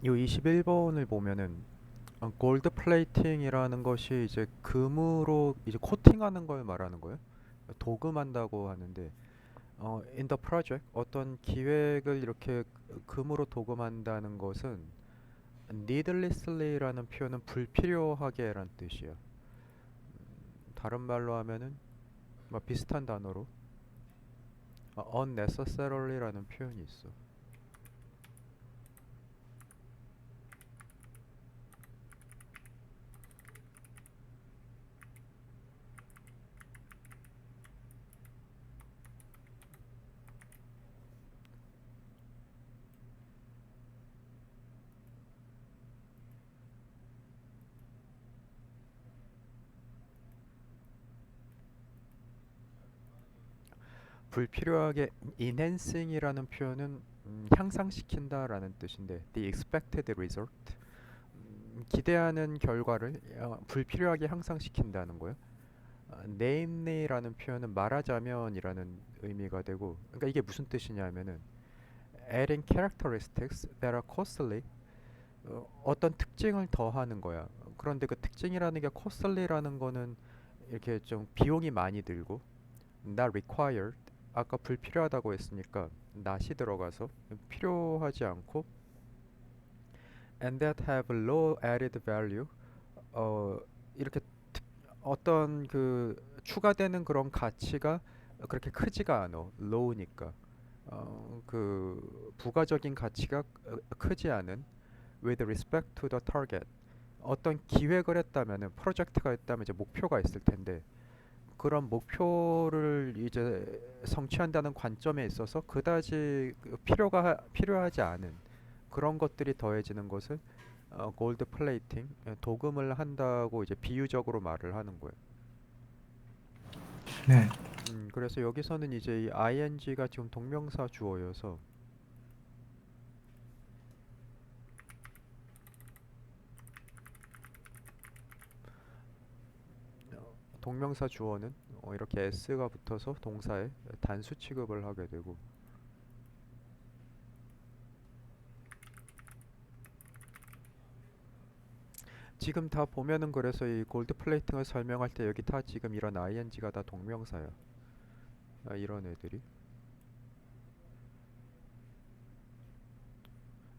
이 21번을 보면은 골드 플레이팅이라는 것이 이제 금으로 이제 코팅하는 걸 말하는 거예요. 도금한다고 하는데 in the project 어떤 기획을 이렇게 금으로 도금한다는 것은 needlessly라는 표현은 불필요하게란 뜻이야. 다른 말로 하면은 뭐 비슷한 단어로 unnecessary라는 표현이 있어. 불필요하게 enhancing이라는 표현은 향상시킨다라는 뜻인데 the expected result 기대하는 결과를 불필요하게 향상시킨다는 거예요. namely라는 표현은 말하자면이라는 의미가 되고 그러니까 이게 무슨 뜻이냐면은 adding characteristics that are costly 어떤 특징을 더하는 거야. 그런데 그 특징이라는 게 costly라는 거는 이렇게 좀 비용이 많이 들고 not required 아까 불필요하다고 했으니까 not이 들어가서 필요하지 않고 and that have low added value 어 이렇게 어떤 그 추가되는 그런 가치가 그렇게 크지가 않아 low니까 그 부가적인 가치가 크지 않은 with respect to the target 어떤 기획을 했다면은 프로젝트가 있다면 이제 목표가 있을 텐데 그런 목표를 이제 성취한다는 관점에 있어서 그다지 필요하지 않은 그런 것들이 더해지는 것을 골드 플레이팅 도금을 한다고 이제 비유적으로 말을 하는 거예요. 네. 그래서 여기서는 이제 이 ing가 지금 동명사 주어여서 동명사 주어는 이렇게 s가 붙어서 동사에 단수 취급을 하게 되고 지금 다 보면은 그래서 이 골드 플레이팅을 설명할 때 여기 다 지금 이런 ing가 다 동명사야. 이런 애들이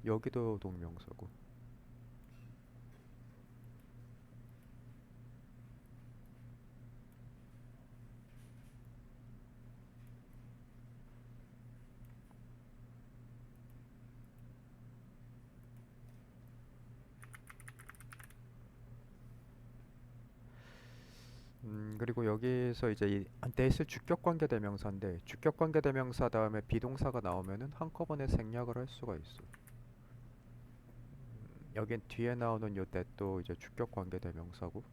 여기도 동명사고. 그리고 여기서 이제 이 that을 주격관계 대명사인데 주격관계 대명사 다음에 비동사가 나오면은 한꺼번에 생략을 할 수가 있어. 여긴 뒤에 나오는 요 that도 이제 주격관계 대명사고.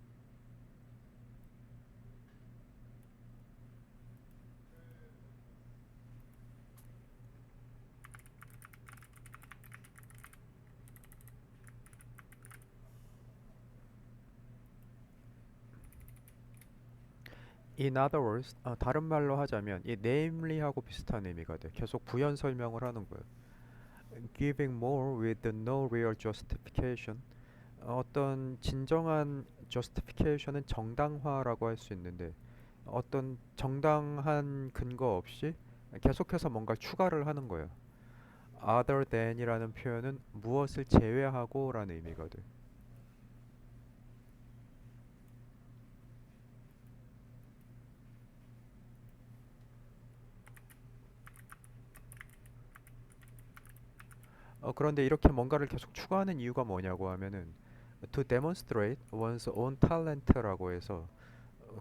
In other words, 다른 말로 하자면 이 namely하고 비슷한 의미가 돼. 계속 부연 설명을 하는 거예요. Giving more with no real justification. 어떤 진정한 justification은 정당화라고 할 수 있는데 어떤 정당한 근거 없이 계속해서 뭔가 추가를 하는 거예요. other than이라는 표현은 무엇을 제외하고라는 의미가 돼. 그런데 이렇게 뭔가를 계속 추가하는 이유가 뭐냐고 하면은 to demonstrate one's own talent라고 해서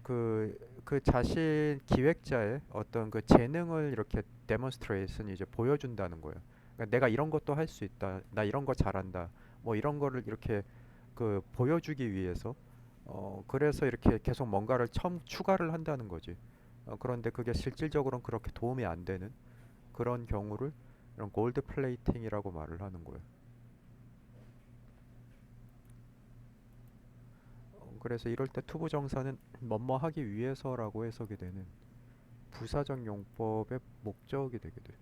그 자신 기획자의 어떤 그 재능을 이렇게 demonstrate은 이제 보여준다는 거예요. 그러니까 내가 이런 것도 할 수 있다. 나 이런 거 잘한다. 뭐 이런 거를 이렇게 그 보여주기 위해서 그래서 이렇게 계속 뭔가를 추가를 한다는 거지. 그런데 그게 실질적으로는 그렇게 도움이 안 되는 그런 경우를 이런 골드 플레이팅이라고 말을 하는 거예요. 그래서 이럴 때 투부정사는 뭐뭐 하기 위해서라고 해석이 되는 부사적 용법의 목적이 되게 돼.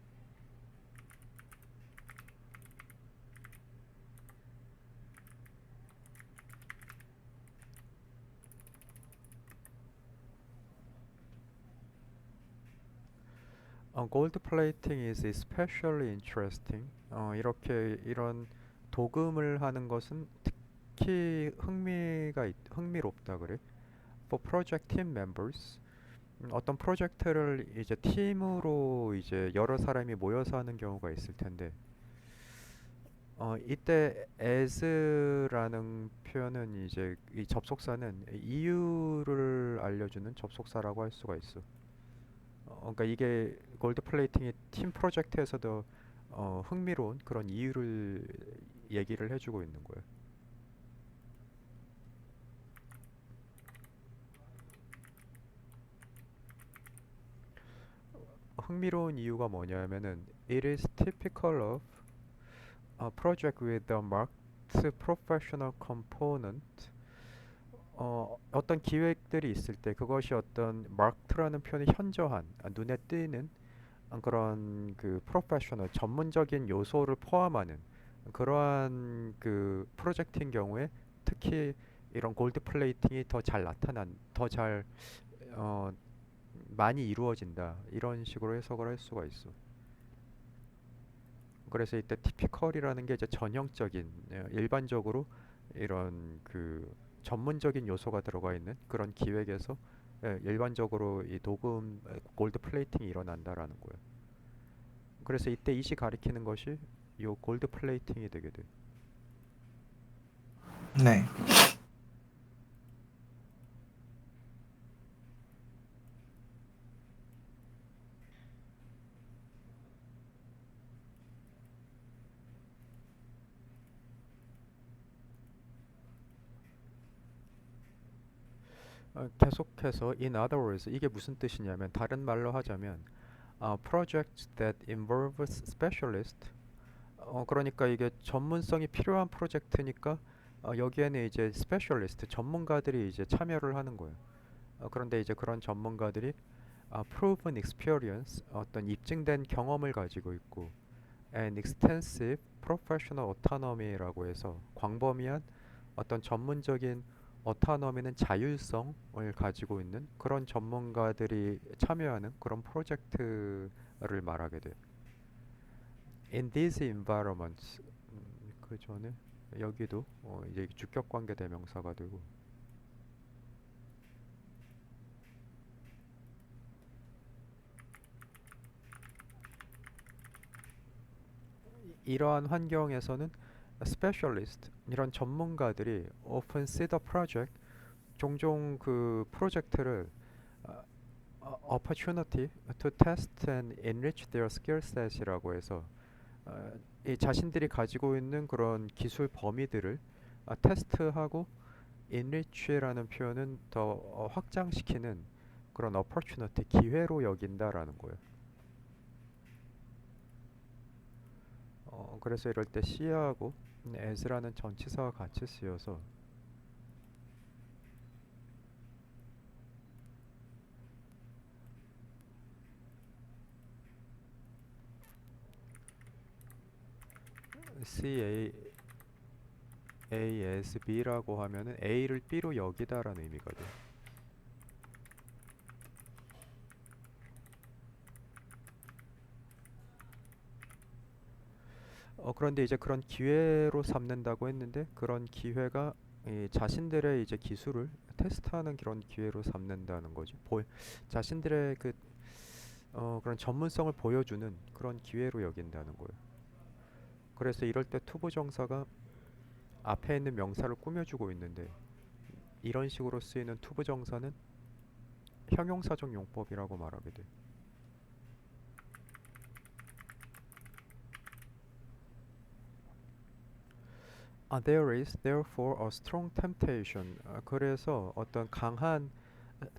gold plating is especially interesting. 이렇게 이런 도금을 하는 것은 특히 흥미롭다 그래. For project team members, 어떤 프로젝트를 이제 팀으로 이제 여러 사람이 모여서 하는 경우가 있을 텐데, 이때 as라는 표현은 이제 이 접속사는 이유를 알려주는 접속사라고 할 수가 있어. 그러니까 이게 골드 플레이팅이 팀 프로젝트에서도 흥미로운 그런 이유를 얘기를 해주고 있는 거예요. 흥미로운 이유가 뭐냐면은 it is typical of a project with a marked professional component. 어떤 기획들이 있을 때 그것이 어떤 marked라는 표현이 현저한, 눈에 띄는 그런 그 프로페셔널 전문적인 요소를 포함하는 그러한 그 프로젝트인 경우에 특히 이런 골드 플레이팅이 더 잘 나타난 더잘 어, 많이 이루어진다 이런 식으로 해석을 할 수가 있어. 그래서 이때 티피컬이라는 게 이제 전형적인 일반적으로 이런 그 전문적인 요소가 들어가 있는 그런 기획에서 일반적으로 이 도금 골드 플레이팅이 일어난다라는 거예요. 그래서 이때 이시 가리키는 것이 요 골드 플레이팅이 되게 돼. 네. 계속해서 in other words 이게 무슨 뜻이냐면 다른 말로 하자면 projects that involve specialist 그러니까 이게 전문성이 필요한 프로젝트니까 여기에는 이제 specialist 전문가들이 이제 참여를 하는 거예요. 그런데 이제 그런 전문가들이 proven experience 어떤 입증된 경험을 가지고 있고 and extensive professional autonomy라고 해서 광범위한 어떤 전문적인 autonomy는 자율성을 가지고 있는 그런 전문가들이 참여하는 그런 프로젝트를 말하게 돼요. In these environments 그 전에 여기도 이제 주격 관계 대명사가 되고 이러한 환경에서는 specialist 이런 전문가들이 often see the project 종종 그 프로젝트를 opportunity to test and enrich their skill set이라고 해서 이 자신들이 가지고 있는 그런 기술 범위들을 테스트하고 enrich라는 표현은 더 확장시키는 그런 opportunity 기회로 여긴다라는 거예요. 그래서 이럴 때 C하고 as라는 전치사가 같이 쓰여서 C A as B라고 하면은 A를 B로 여기다라는 의미가 돼요. 그런데 이제 그런 기회로 삼는다고 했는데 그런 기회가 이 자신들의 이제 기술을 테스트하는 그런 기회로 삼는다는 거죠. 자신들의 그 그런 전문성을 보여주는 그런 기회로 여긴다는 거예요. 그래서 이럴 때 투부정사가 앞에 있는 명사를 꾸며주고 있는데 이런 식으로 쓰이는 투부정사는 형용사적 용법이라고 말하게 돼. There is therefore a strong temptation. 그래서 어떤 강한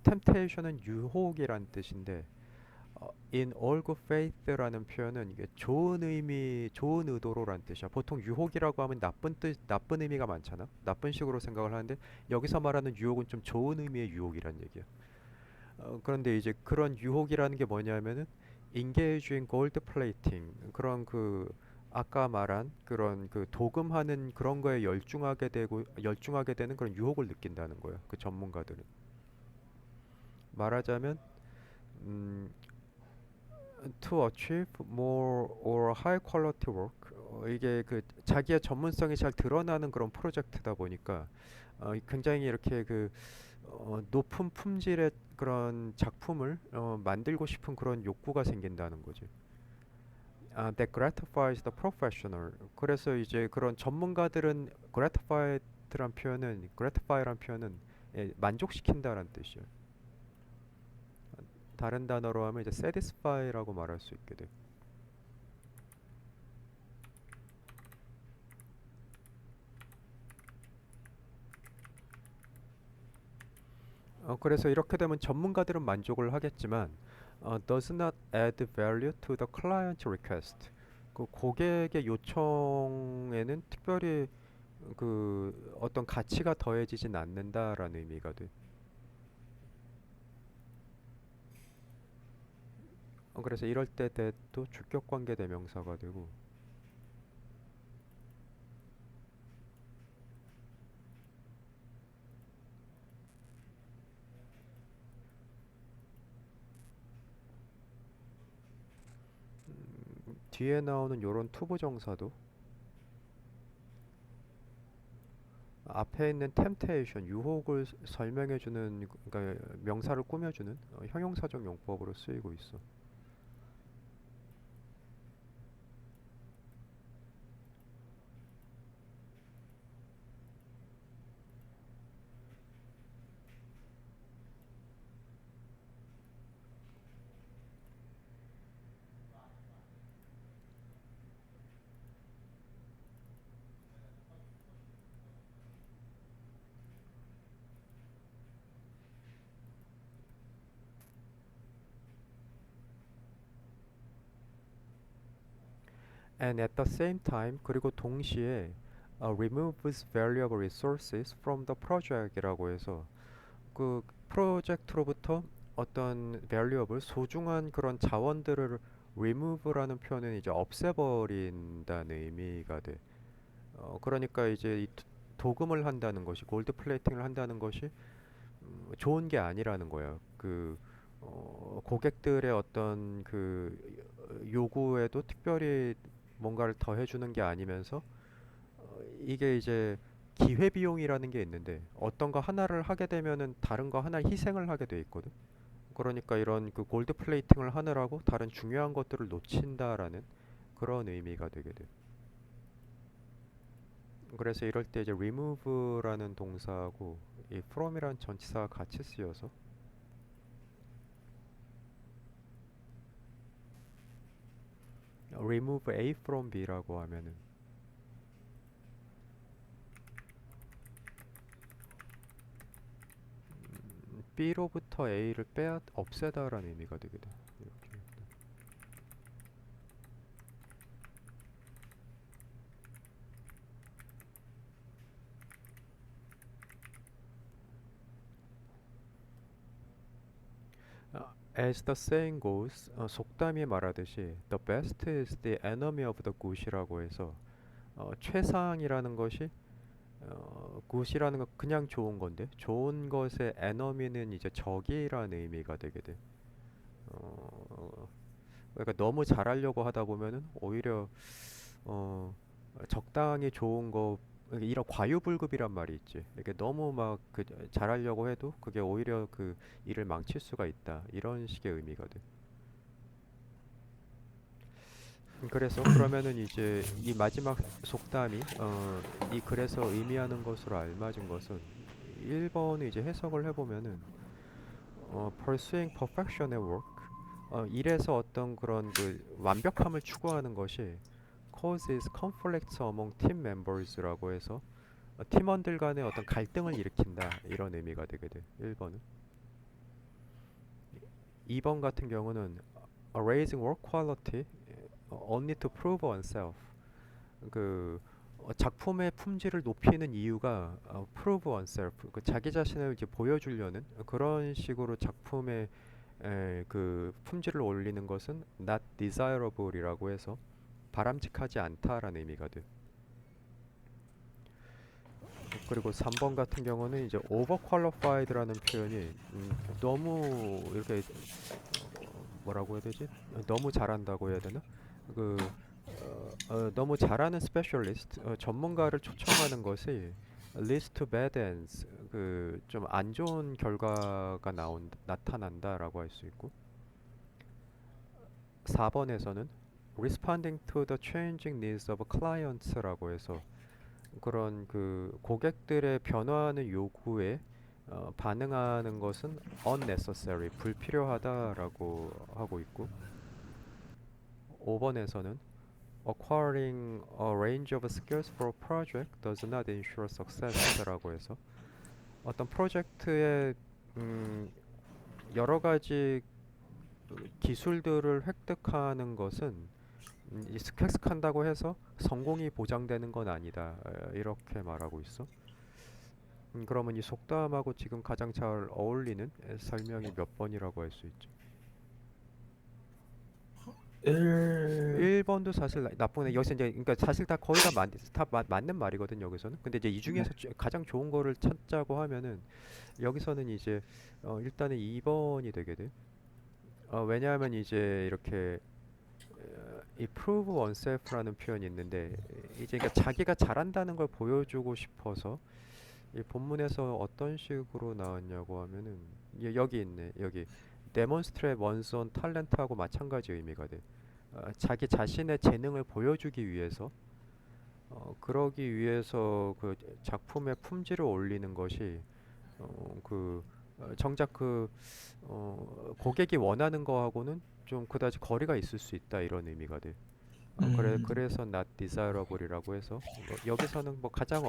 temptation은 유혹이란 뜻인데 in all good faith라는 표현은 이게 좋은 의미, 좋은 의도로란 뜻이야. 보통 유혹이라고 하면 나쁜 뜻, 나쁜 의미가 많잖아. 나쁜 식으로 생각을 하는데 여기서 말하는 유혹은 좀 좋은 의미의 유혹이란 얘기야. 그런데 이제 그런 유혹이라는 게 뭐냐면은 engage in gold plating 그런 그 아까 말한 그런 그 도금하는 그런 거에 열중하게 되는 그런 유혹을 느낀다는 거예요. 그 전문가들은 말하자면 음, to achieve more or high quality work. 이게 그 자기의 전문성이 잘 드러나는 그런 프로젝트다 보니까 굉장히 이렇게 높은 품질의 그런 작품을 만들고 싶은 그런 욕구가 생긴다는 거지. That gratifies the professional. 그래서 이제 그런 전문가들은 gratify란 표현은 만족시킨다라는 뜻이에요. 다른 단어로 하면 이제 satisfy라고 말할 수 있게 돼. 그래서 이렇게 되면 전문가들은 만족을 하겠지만 does not add value to the client request. 그 고객의 요청에는 특별히 그 어떤 가치가 더해지진 않는다라는 의미가 돼. 그래서 이럴 때 that도 주격 관계 대명사가 되고 뒤에 나오는 요런 투부정사도 앞에 있는 temptation, 유혹을 설명해주는 그러니까 명사를 꾸며주는 형용사적 용법으로 쓰이고 있어. And at the same time, 그리고 동시에 removes valuable resources from the project이라고 해서 그 프로젝트로부터 어떤 valuable 소중한 그런 자원들을 remove라는 표현은 이제 없애버린다는 의미가 돼. 그러니까 이제 이 도금을 한다는 것이 골드 플레이팅을 한다는 것이 좋은 게 아니라는 거예요. 고객들의 어떤 요구에도 특별히 뭔가를 더해주는 게 아니면서 이게 이제 기회비용이라는 게 있는데 어떤 거 하나를 하게 되면은 다른 거 하나 희생을 하게 돼 있거든. 그러니까 이런 그 골드 플레이팅을 하느라고 다른 중요한 것들을 놓친다라는 그런 의미가 되게 돼. 그래서 이럴 때 이제 remove라는 동사하고 이 from이라는 전치사가 같이 쓰여서 remove A from B라고 하면은 B로부터 A를 없애다라는 의미가 되게 돼. 이렇게. As the saying goes, 속담이 말하듯이 the best is the enemy of the good이라고 해서 최상이라는 것이 good이라는 건 그냥 좋은 건데 좋은 것의 enemy는 이제 적이라는 의미가 되게 돼. 어, 그러니까 너무 잘하려고 하다 보면은 오히려 어, 적당히 좋은 거 이런 과유불급이란 말이 있지. 이렇게 너무 막 잘하려고 해도 그게 오히려 그 일을 망칠 수가 있다. 이런 식의 의미가 돼. 그래서 그러면은 이제 이 마지막 속담이 이 글에서 의미하는 것으로 알맞은 것은 1번을 이제 해석을 해보면은 pursuing perfection at work 일에서 어떤 그런 완벽함을 추구하는 것이 causes conflicts among team members라고 해서 팀원들 간의 어떤 갈등을 일으킨다 이런 의미가 되게 돼. 1번은. 2번 같은 경우는 raising work quality only to prove oneself. 그 작품의 품질을 높이는 이유가 prove oneself. 자기 자신을 이제 보여주려는 그런 식으로 작품의 그 품질을 올리는 것은 not desirable이라고 해서 바람직하지 않다라는 의미가 돼. 그리고 3번 같은 경우는 이제 overqualified라는 표현이 너무 이렇게 뭐라고 해야 되지? 너무 잘한다고 해야 되나? 그 너무 잘하는 스페셜리스트 전문가를 초청하는 것이 leads to bad ends 그 좀 안 좋은 결과가 나타난다라고 할 수 있고 4번에서는 responding to the changing needs of clients라고 해서 그런 그 고객들의 변화하는 요구에 반응하는 것은 unnecessary 불필요하다라고 하고 있고 5번에서는 acquiring a range of skills for a project does not ensure success라고 해서 어떤 프로젝트에 여러 가지 기술들을 획득하는 것은 획득한다고 해서 성공이 보장되는 건 아니다. 이렇게 말하고 있어. 그러면 이 속담하고 지금 가장 잘 어울리는 설명이 몇 번이라고 할 수 있죠? 1, 1번도 사실 나쁜 애 여기서 이제 그러니까 사실 다 거의 다 맞는 말이거든 여기서는. 근데 이제 이 네. 중에서 가장 좋은 거를 찾자고 하면은 여기서는 이제 일단은 2번이 되게 돼. 왜냐하면 이제 이렇게 이 prove oneself라는 표현이 있는데 이제 그러니까 자기가 잘한다는 걸 보여주고 싶어서 이 본문에서 어떤 식으로 나왔냐고 하면은 여기 있네. 여기 demonstrate one's own talent하고 마찬가지 의미가 돼. 자기 자신의 재능을 보여주기 위해서 그러기 위해서 그 작품의 품질을 올리는 것이 정작 고객이 원하는 거하고는 좀 그다지 거리가 있을 수 있다 이런 의미가 돼. 그래서 not desirable이라고 해서 여기서는 뭐 가장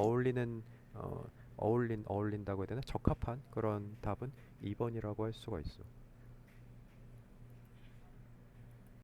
어울린다고 해야 되나 적합한 그런 답은 2번이라고 할 수가 있어.